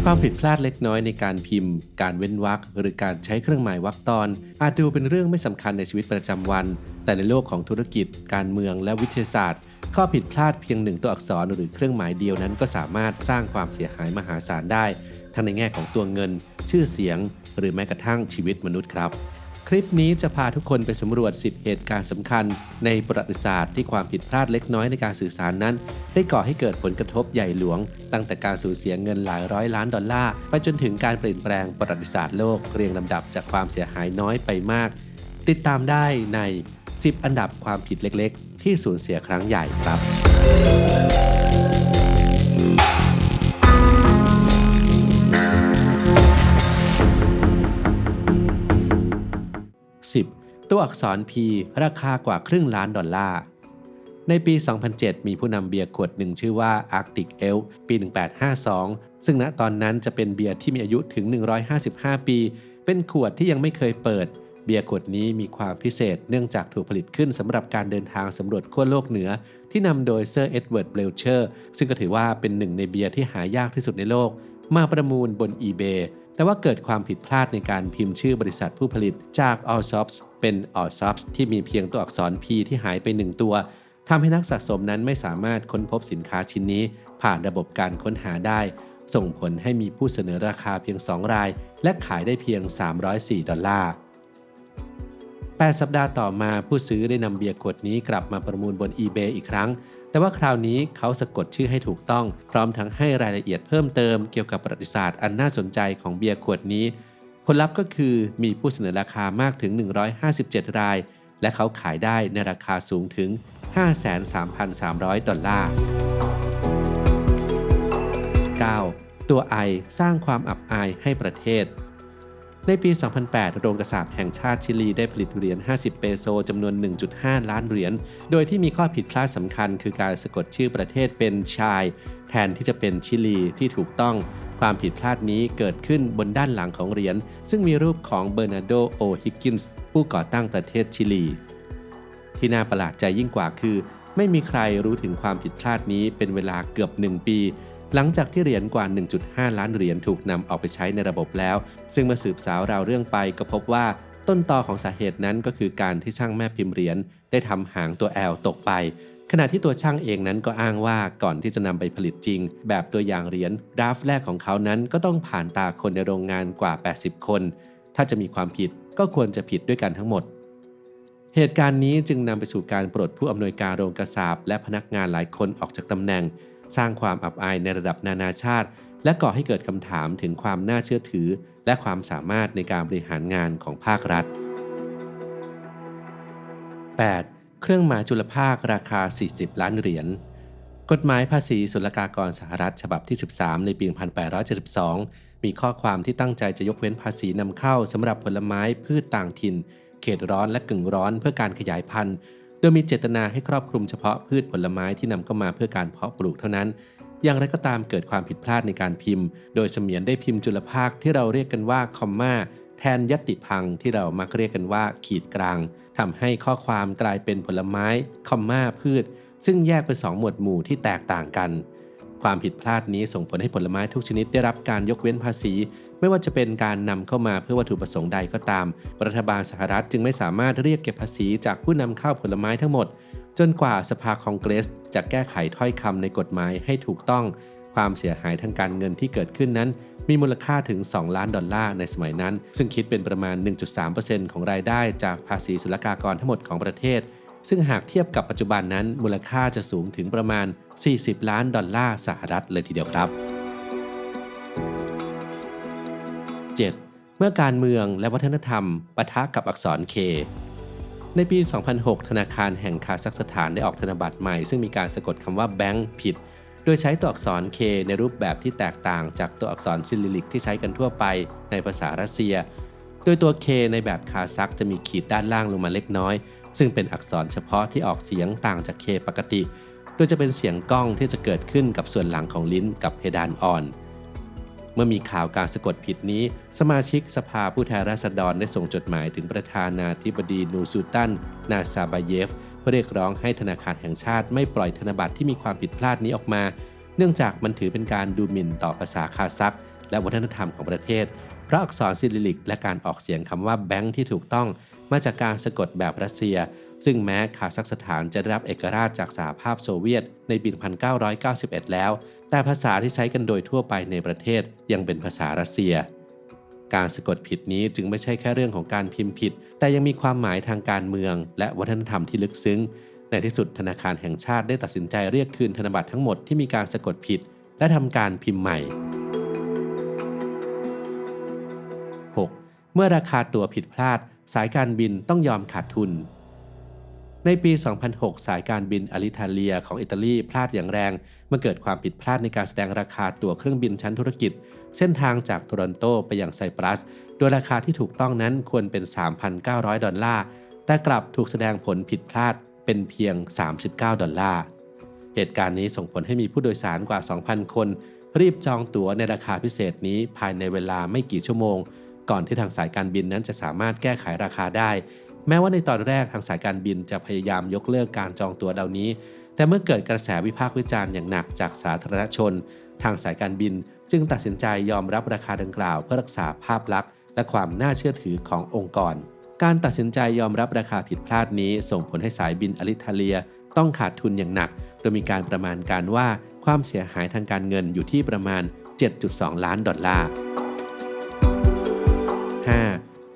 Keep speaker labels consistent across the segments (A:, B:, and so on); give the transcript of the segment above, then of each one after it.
A: ความผิดพลาดเล็กน้อยในการพิมพ์การเว้นวรรคหรือการใช้เครื่องหมายวรรคตอนอาจดูเป็นเรื่องไม่สำคัญในชีวิตประจำวันแต่ในโลกของธุรกิจการเมืองและวิทยาศาสตร์ข้อผิดพลาดเพียง1ตัวอักษรหรือเครื่องหมายเดียวนั้นก็สามารถสร้างความเสียหายมหาศาลได้ทั้งในแง่ของตัวเงินชื่อเสียงหรือแม้กระทั่งชีวิตมนุษย์ครับคลิปนี้จะพาทุกคนไปสำรวจ10เหตุการณ์สำคัญในประวัติศาสตร์ที่ความผิดพลาดเล็กน้อยในการสื่อสารนั้นได้ก่อให้เกิดผลกระทบใหญ่หลวงตั้งแต่การสูญเสียเงินหลายร้อยล้านดอลลาร์ไปจนถึงการเปลี่ยนแปลงประวัติศาสตร์โลกเรียงลำดับจากความเสียหายน้อยไปมากติดตามได้ใน10อันดับความผิดเล็กๆที่สูญเสียครั้งใหญ่ครับ 10. ตัวอักษร P ราคากว่าครึ่งล้านดอลลาร์ในปี 2007 มีผู้นำเบียร์ขวดหนึ่งชื่อว่า Arctic Elf ปี 1852 ซึ่งณตอนนั้นจะเป็นเบียร์ที่มีอายุถึง 155 ปีเป็นขวดที่ยังไม่เคยเปิดเบียร์ขวดนี้มีความพิเศษเนื่องจากถูกผลิตขึ้นสำหรับการเดินทางสำรวจขั้วโลกเหนือที่นำโดยเซอร์เอ็ดเวิร์ดเบลเชอร์ซึ่งก็ถือว่าเป็นหนึ่งในเบียร์ที่หายากที่สุดในโลกมาประมูลบน eBayแต่ว่าเกิดความผิดพลาดในการพิมพ์ชื่อบริษัทผู้ผลิตจาก Allsops เป็น Allsops ที่มีเพียงตัวอักษร P ที่หายไป1ตัวทำให้นักสะสมนั้นไม่สามารถค้นพบสินค้าชิ้นนี้ผ่านระบบการค้นหาได้ส่งผลให้มีผู้เสนอราคาเพียง2รายและขายได้เพียง$304 8 สัปดาห์ต่อมาผู้ซื้อได้นำเบียร์ขวดนี้กลับมาประมูลบน eBay อีกครั้งแต่ว่าคราวนี้เขาสะกดชื่อให้ถูกต้องพร้อมทั้งให้รายละเอียดเพิ่มเติมเกี่ยวกับประวัติศาสตร์อันน่าสนใจของเบียร์ขวดนี้ผลลัพธ์ก็คือมีผู้เสนอราคามากถึง157รายและเขาขายได้ในราคาสูงถึง$53,300 9. ตัว I สร้างความอับอายให้ประเทศในปี 2008 โรงกษาปณ์แห่งชาติชิลีได้ผลิตเหรียญ50เปโซจำนวน 1.5 ล้านเหรียญโดยที่มีข้อผิดพลาดสำคัญคือการสะกดชื่อประเทศเป็นชายแทนที่จะเป็นชิลีที่ถูกต้องความผิดพลาดนี้เกิดขึ้นบนด้านหลังของเหรียญซึ่งมีรูปของเบอร์นาร์โด โอ ฮิกกินส์ผู้ก่อตั้งประเทศชิลีที่น่าประหลาดใจยิ่งกว่าคือไม่มีใครรู้ถึงความผิดพลาดนี้เป็นเวลาเกือบ1ปีหลังจากที่เหรียญกว่า 1.5 ล้านเหรียญถูกนำออกไปใช้ในระบบแล้วซึ่งเมื่อสืบสาวราวเรื่องไปก็พบว่าต้นตอของสาเหตุนั้นก็คือการที่ช่างแม่พิมพ์เหรียญได้ทำหางตัว L ตกไปขณะที่ตัวช่างเองนั้นก็อ้างว่าก่อนที่จะนำไปผลิตจริงแบบตัวอย่างเหรียญดราฟต์แรกของเขานั้นก็ต้องผ่านตาคนในโรงงานกว่า80คนถ้าจะมีความผิดก็ควรจะผิดด้วยกันทั้งหมดเหตุการณ์นี้จึงนำไปสู่การปลดผู้อำนวยการโรงกษาปณ์และพนักงานหลายคนออกจากตำแหน่งสร้างความอับอายในระดับนานาชาติและก่อให้เกิดคำถามถึงความน่าเชื่อถือและความสามารถในการบริหารงานของภาครัฐ 8. เครื่องหมายจุลภาคราคา40ล้านเหรียญกฎหมายภาษีศุลกากรสหรัฐฉบับที่13ในปี 1872 มีข้อความที่ตั้งใจจะยกเว้นภาษีนำเข้าสำหรับผลไม้พืชต่างถิ่นเขตร้อนและกึ่งร้อนเพื่อการขยายพันธุ์โดยมีเจตนาให้ครอบคลุมเฉพาะพืชผลไม้ที่นำเข้ามาเพื่อการเพาะปลูกเท่านั้นอย่างไรก็ตามเกิดความผิดพลาดในการพิมพ์โดยเสมียนได้พิมพ์จุลภาคที่เราเรียกกันว่าคอมมาแทนญัตติพังที่เรามักเรียกกันว่าขีดกลางทำให้ข้อความกลายเป็นผลไม้คอมมาพืชซึ่งแยกเป็น2หมวดหมู่ที่แตกต่างกันความผิดพลาดนี้ส่งผลให้ผลไม้ทุกชนิดได้รับการยกเว้นภาษีไม่ว่าจะเป็นการนำเข้ามาเพื่อวัตถุประสงค์ใดก็ตามรัฐบาลสหรัฐจึงไม่สามารถเรียกเก็บภาษีจากผู้นำเข้าผลไม้ทั้งหมดจนกว่าสภาคองเกรสจะแก้ไขถ้อยคำในกฎหมายให้ถูกต้องความเสียหายทางการเงินที่เกิดขึ้นนั้นมีมูลค่าถึง$2 ล้านในสมัยนั้นซึ่งคิดเป็นประมาณ 1.3% ของรายได้จากภาษีศุลกากรทั้งหมดของประเทศซึ่งหากเทียบกับปัจจุบันนั้นมูลค่าจะสูงถึงประมาณ$40 ล้านสหรัฐเลยทีเดียวครับ 7. เมื่อการเมืองและวัฒนธรรมปะทะกับอักษร K ในปี 2006 ธนาคารแห่งคาซัคสถานได้ออกธนบัตรใหม่ซึ่งมีการสะกดคำว่าแบงค์ผิดโดยใช้ตัวอักษร K ในรูปแบบที่แตกต่างจากตัวอักษรซิริลิกที่ใช้กันทั่วไปในภาษารัสเซียโดยตัว K ในแบบคาซัคจะมีขีดด้านล่างลงมาเล็กน้อยซึ่งเป็นอักษรเฉพาะที่ออกเสียงต่างจาก K ปกติโดยจะเป็นเสียงก้องที่จะเกิดขึ้นกับส่วนหลังของลิ้นกับเพดานอ่อนเมื่อมีข่าวการสะกดผิดนี้สมาชิกสภาผู้แทนราษฎรได้ส่งจดหมายถึงประธานาธิบดีนูซูตันนาซาบาเยฟเพื่อเรียกร้องให้ธนาคารแห่งชาติไม่ปล่อยธนบัตรที่มีความผิดพลาดนี้ออกมาเนื่องจากมันถือเป็นการดูหมิ่นต่อภาษาคาซัค และวัฒนธรรมของประเทศเพราะอักษรซิริลิกและการออกเสียงคำว่าแบงค์ที่ถูกต้องมาจากการสะกดแบบรัสเซียซึ่งแม้คาซัคสถานจะได้รับเอกราชจากสหภาพโซเวียตในปี 1991 แล้วแต่ภาษาที่ใช้กันโดยทั่วไปในประเทศยังเป็นภาษารัสเซียการสะกดผิดนี้จึงไม่ใช่แค่เรื่องของการพิมพ์ผิดแต่ยังมีความหมายทางการเมืองและวัฒนธรรมที่ลึกซึ้งในที่สุดธนาคารแห่งชาติได้ตัดสินใจเรียกคืนธนบัตรทั้งหมดที่มีการสะกดผิดและทำการพิมพ์ใหม่ 6. เมื่อราคาตั๋วผิดพลาดสายการบินต้องยอมขาดทุนในปี 2006 สายการบินอลิทาเลียของอิตาลีพลาดอย่างแรงเมื่อเกิดความผิดพลาดในการแสดงราคาตั๋วเครื่องบินชั้นธุรกิจเส้นทางจากโตรอนโตไปยังไซปรัสโดยราคาที่ถูกต้องนั้นควรเป็น $3,900 แต่กลับถูกแสดงผลผิดพลาดเป็นเพียง$39เหตุการณ์นี้ส่งผลให้มีผู้โดยสารกว่า 2,000 คนรีบจองตั๋วในราคาพิเศษนี้ภายในเวลาไม่กี่ชั่วโมงก่อนที่ทางสายการบินนั้นจะสามารถแก้ไขราคาได้แม้ว่าในตอนแรกทางสายการบินจะพยายามยกเลิกการจองตั๋วเหล่านี้แต่เมื่อเกิดกระแสวิพากษ์วิจารณ์อย่างหนักจากสาธารณชนทางสายการบินจึงตัดสินใจยอมรับราคาดังกล่าวเพื่อรักษาภาพลักษณ์และความน่าเชื่อถือขององค์กรการตัดสินใจยอมรับราคาผิดพลาดนี้ส่งผลให้สายบินอลิทาเลียต้องขาดทุนอย่างหนักโดยมีการประมาณการว่าความเสียหายทางการเงินอยู่ที่ประมาณ $7.2 ล้าน5.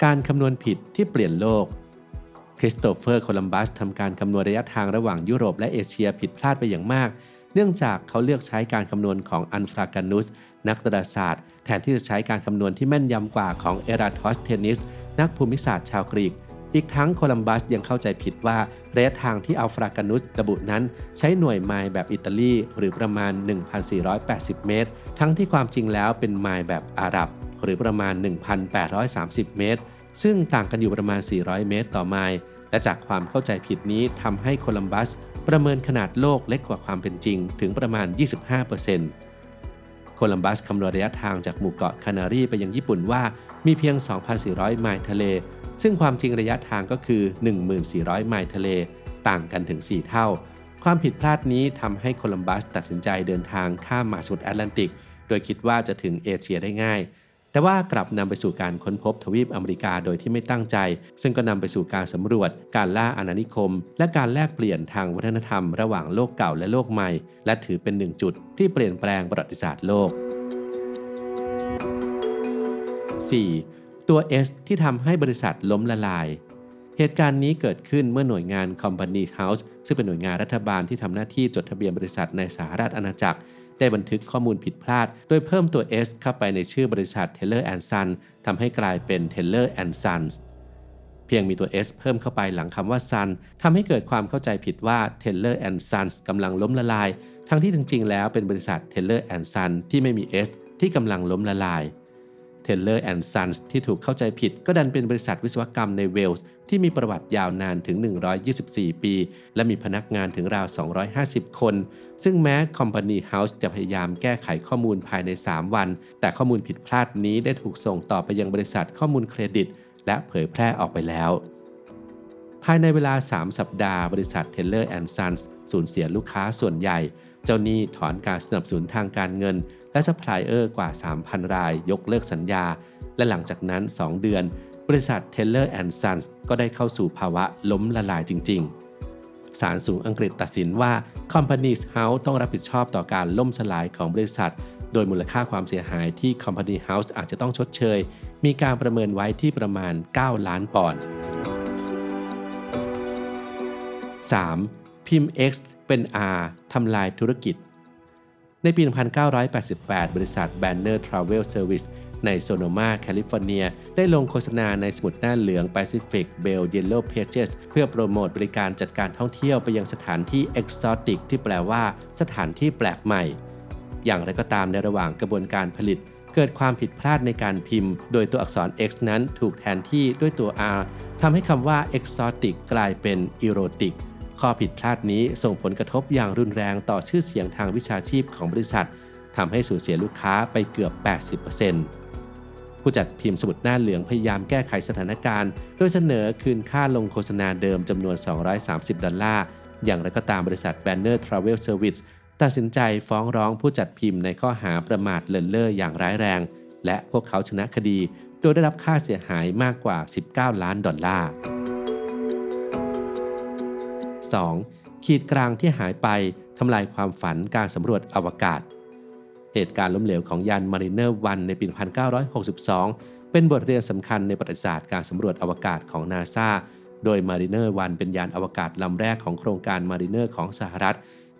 A: การคำนวณผิดที่เปลี่ยนโลกคริสโตเฟอร์โคลัมบัสทำการคำนวณระยะทางระหว่างยุโรปและเอเชียผิดพลาดไปอย่างมากเนื่องจากเขาเลือกใช้การคำนวณของอันฟราการนุสนักดาราศาสตร์แทนที่จะใช้การคำนวณที่แม่นยำกว่าของเอราทอสเทนิสนักภูมิศาสตร์ชาวกรีกอีกทั้งโคลัมบัสยังเข้าใจผิดว่าระยะทางที่อัลฟราการนุสระบุนั้นใช้หน่วยไมล์แบบอิตาลีหรือประมาณ 1,480 เมตรทั้งที่ความจริงแล้วเป็นไมล์แบบอาหรับหรือประมาณ 1,830 เมตรซึ่งต่างกันอยู่ประมาณ 400 เมตรต่อไมล์และจากความเข้าใจผิดนี้ทำให้โคลัมบัสประเมินขนาดโลกเล็กกว่าความเป็นจริงถึงประมาณ 25% โคลัมบัสคำนวณระยะทางจากหมู่เกาะคานารีไปยังญี่ปุ่นว่ามีเพียง 2,400 ไมล์ทะเลซึ่งความจริงระยะทางก็คือ 1400 ไมล์ทะเลต่างกันถึง 4 เท่าความผิดพลาดนี้ทำให้โคลัมบัสตัดสินใจเดินทางข้ามมหาสมุทรแอตแลนติกโดยคิดว่าจะถึงเอเชียได้ง่ายแต่ว่ากลับนำไปสู่การค้นพบทวีปอเมริกาโดยที่ไม่ตั้งใจซึ่งก็นำไปสู่การสำรวจการล่าอาณานิคมและการแลกเปลี่ยนทางวัฒนธรรมระหว่างโลกเก่าและโลกใหม่และถือเป็นหนึ่งจุดที่เปลี่ยนแปลงประวัติศาสตร์โลก 4. ตัว S ที่ทำให้บริษัทล้มละลายเหตุการณ์นี้เกิดขึ้นเมื่อหน่วยงาน Company House ซึ่งเป็นหน่วยงานรัฐบาลที่ทำหน้าที่จดทะเบียนบริษัทในสหราชอาณาจักรได้บันทึกข้อมูลผิดพลาดโดยเพิ่มตัว S เข้าไปในชื่อบริษัท Teller & Son ทำให้กลายเป็น Teller & Sons เพียงมีตัว S เพิ่มเข้าไปหลังคำว่า Son ทำให้เกิดความเข้าใจผิดว่า Teller & Sons กำลังล้มละลายทั้งที่จริงๆแล้วเป็นบริษัท Teller & Son ที่ไม่มี S ที่กำลังล้มละลาย Teller & Sons ที่ถูกเข้าใจผิดก็ดันเป็นบริษัทวิศวกรรมในเวลส์ที่มีประวัติยาวนานถึง124 ปีและมีพนักงานถึงราว250 คนซึ่งแม้ Company House จะพยายามแก้ไขข้อมูลภายใน3วันแต่ข้อมูลผิดพลาดนี้ได้ถูกส่งต่อไปยังบริษัทข้อมูลเครดิตและเผยแพร่ออกไปแล้วภายในเวลา3สัปดาห์บริษัท Teller & Sons สูญเสียลูกค้าส่วนใหญ่เจ้าหนี้ถอนการสนับสนุนทางการเงินและซัพพลายเออร์กว่า 3,000 รายยกเลิกสัญญาและหลังจากนั้น2เดือนบริษัท Teller & Sons ก็ได้เข้าสู่ภาวะล้มละลายจริงๆศาลสูงอังกฤษตัดสินว่า Companies House ต้องรับผิดชอบต่อการล่มสลายของบริษัทโดยมูลค่าความเสียหายที่ Company House อาจจะต้องชดเชยมีการประเมินไว้ที่ประมาณ9ล้านปอนด์ 3. พิมพ์ X เป็น R ทำลายธุรกิจในปี 1988 บริษัท Banner Travel Service ในโซโนมาแคลิฟอร์เนียได้ลงโฆษณาในสมุดหน้าเหลือง Pacific Bell Yellow Pages เพื่อโปรโมทบริการจัดการท่องเที่ยวไปยังสถานที่ Exotic ที่แปลว่าสถานที่แปลกใหม่อย่างไรก็ตามในระหว่างกระบวนการผลิตเกิดความผิดพลาดในการพิมพ์โดยตัวอักษร X นั้นถูกแทนที่ด้วยตัว R ทำให้คำว่า Exotic กลายเป็น Eroticข้อผิดพลาดนี้ส่งผลกระทบอย่างรุนแรงต่อชื่อเสียงทางวิชาชีพของบริษัททำให้สูญเสียลูกค้าไปเกือบ 80% ผู้จัดพิมพ์สมุดหน้าเหลืองพยายามแก้ไขสถานการณ์โดยเสนอคืนค่าลงโฆษณาเดิมจำนวน$230อย่างไรก็ตามบริษัท Banner Travel Service ตัดสินใจฟ้องร้องผู้จัดพิมพ์ในข้อหาประมาทเลินเล่ออย่างร้ายแรง และพวกเขาชนะคดีโดยได้รับค่าเสียหายมากกว่า$19 ล้าน 2. ขีดกลางที่หายไปทำลายความฝันการสำรวจอวกาศเหตุการณ์ล้มเหลวของยาน Mariner 1 ในปี 1962 เป็นบทเรียนสำคัญในประวัติศาสตร์การสำรวจอวกาศของ NASA โดย Mariner 1 เป็นยานอวกาศลำแรกของโครงการ Mariner ของสหรัฐ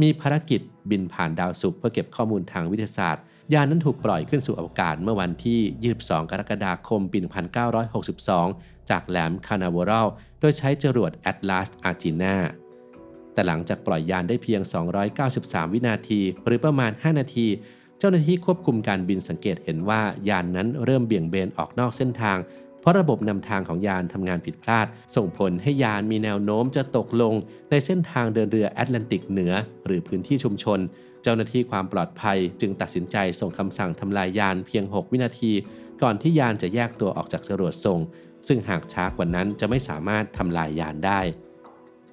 A: มีภารกิจบินผ่านดาวศุกร์เพื่อเก็บข้อมูลทางวิทยาศาสตร์ยานนั้นถูกปล่อยขึ้นสู่อวกาศเมื่อวันที่ 22 กรกฎาคม ปี 1962 จากแหลมคานาเวอรัลโดยใช้จรวด Atlas Argena แต่หลังจากปล่อยยานได้เพียง 293 วินาทีหรือประมาณ 5 นาทีเจ้าหน้าที่ควบคุมการบินสังเกตเห็นว่ายานนั้นเริ่มเบี่ยงเบนออกนอกเส้นทางเพราะระบบนำทางของยานทำงานผิดพลาดส่งผลให้ยานมีแนวโน้มจะตกลงในเส้นทางเดินเรือแอตแลนติกเหนือหรือพื้นที่ชุมชนเจ้าหน้าที่ความปลอดภัยจึงตัดสินใจส่งคำสั่งทำลายยานเพียง 6 วินาทีก่อนที่ยานจะแยกตัวออกจากจรวดส่งซึ่งหากช้ากว่านั้นจะไม่สามารถทำลายยานได้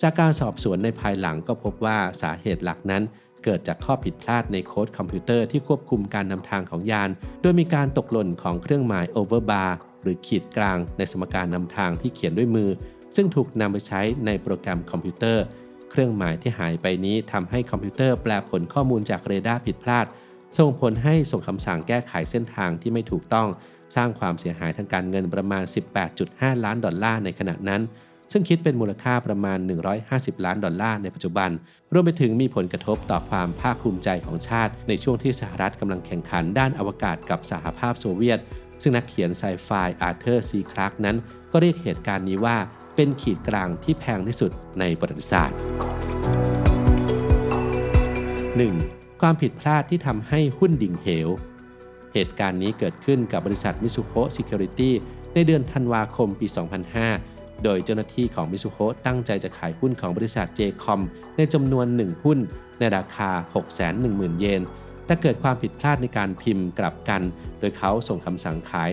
A: จากการสอบสวนในภายหลังก็พบว่าสาเหตุหลักนั้นเกิดจากข้อผิดพลาดในโค้ดคอมพิวเตอร์ที่ควบคุมการนำทางของยานโดยมีการตกหล่นของเครื่องหมาย overbar หรือขีดกลางในสมการนำทางที่เขียนด้วยมือซึ่งถูกนำไปใช้ในโปรแกรมคอมพิวเตอร์เครื่องหมายที่หายไปนี้ทำให้คอมพิวเตอร์แปลผลข้อมูลจากเรดาร์ผิดพลาดส่งผลให้ส่งคำสั่งแก้ไขเส้นทางที่ไม่ถูกต้องสร้างความเสียหายทางการเงินประมาณ $18.5 ล้านในขณะนั้นซึ่งคิดเป็นมูลค่าประมาณ$150 ล้านในปัจจุบันรวมไปถึงมีผลกระทบต่อความภาคภูมิใจของชาติในช่วงที่สหรัฐกำลังแข่งขันด้านอวกาศกับสหภาพโซเวียตซึ่งนักเขียนไซไฟอาร์เธอร์ ซีคลาร์กนั้นก็เรียกเหตุการณ์นี้ว่าเป็นขีดกลางที่แพงที่สุดในประวัติศาสตร์ 1. ความผิดพลาดที่ทำให้หุ้นดิ่งเหวเหตุการณ์นี้เกิดขึ้นกับบริษัท Mizuho Security ในเดือนธันวาคมปี 2005โดยเจ้าหน้าที่ของ Mizuho ตั้งใจจะขายหุ้นของบริษัท JCOM ในจำนวน 1 หุ้นในราคา 610,000 เยนแต่เกิดความผิดพลาดในการพิมพ์กลับกันโดยเขาส่งคำสั่งขาย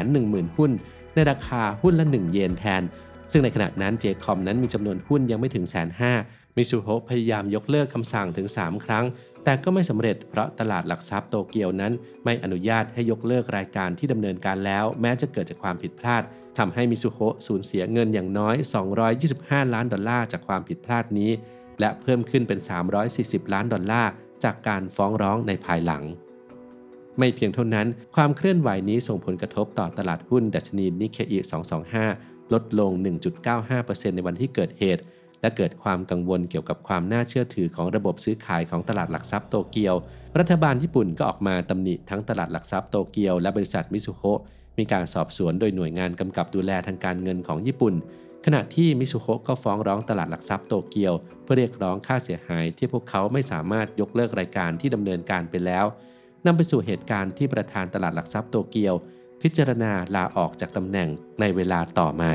A: 110,000 หุ้นในราคาหุ้นละ 1 เยนแทนซึ่งในขณะนั้น JCOM นั้นมีจำนวนหุ้นยังไม่ถึง 150,000 Mizuho พยายามยกเลิกคำสั่งถึง 3 ครั้งแต่ก็ไม่สำเร็จเพราะตลาดหลักทรัพย์โตเกียวนั้นไม่อนุญาตให้ยกเลิกรายการที่ดำเนินการแล้วแม้จะเกิดจากความผิดพลาดทำให้ Mizuho สูญเสียเงินอย่างน้อย$225 ล้านจากความผิดพลาดนี้และเพิ่มขึ้นเป็น$340 ล้านจากการฟ้องร้องในภายหลังไม่เพียงเท่านั้นความเคลื่อนไหวนี้ส่งผลกระทบต่อตลาดหุ้นดัชนี Nikkei 225 ลดลง 1.95% ในวันที่เกิดเหตุและเกิดความกังวลเกี่ยวกับความน่าเชื่อถือของระบบซื้อขายของตลาดหลักทรัพย์โตเกียวรัฐบาลญี่ปุ่นก็ออกมาตำหนิทั้งตลาดหลักทรัพย์โตเกียวและบริษัท Mizuho มีการสอบสวนโดยหน่วยงานกำกับดูแลทางการเงินของญี่ปุ่นขณะที่ Mizuho ก็ฟ้องร้องตลาดหลักทรัพย์โตเกียวเพื่อเรียกร้องค่าเสียหายที่พวกเขาไม่สามารถยกเลิกรายการที่ดำเนินการไปแล้วนำไปสู่เหตุการณ์ที่ประธานตลาดหลักทรัพย์โตเกียวพิจารณาลาออกจากตำแหน่งในเวลาต่อมา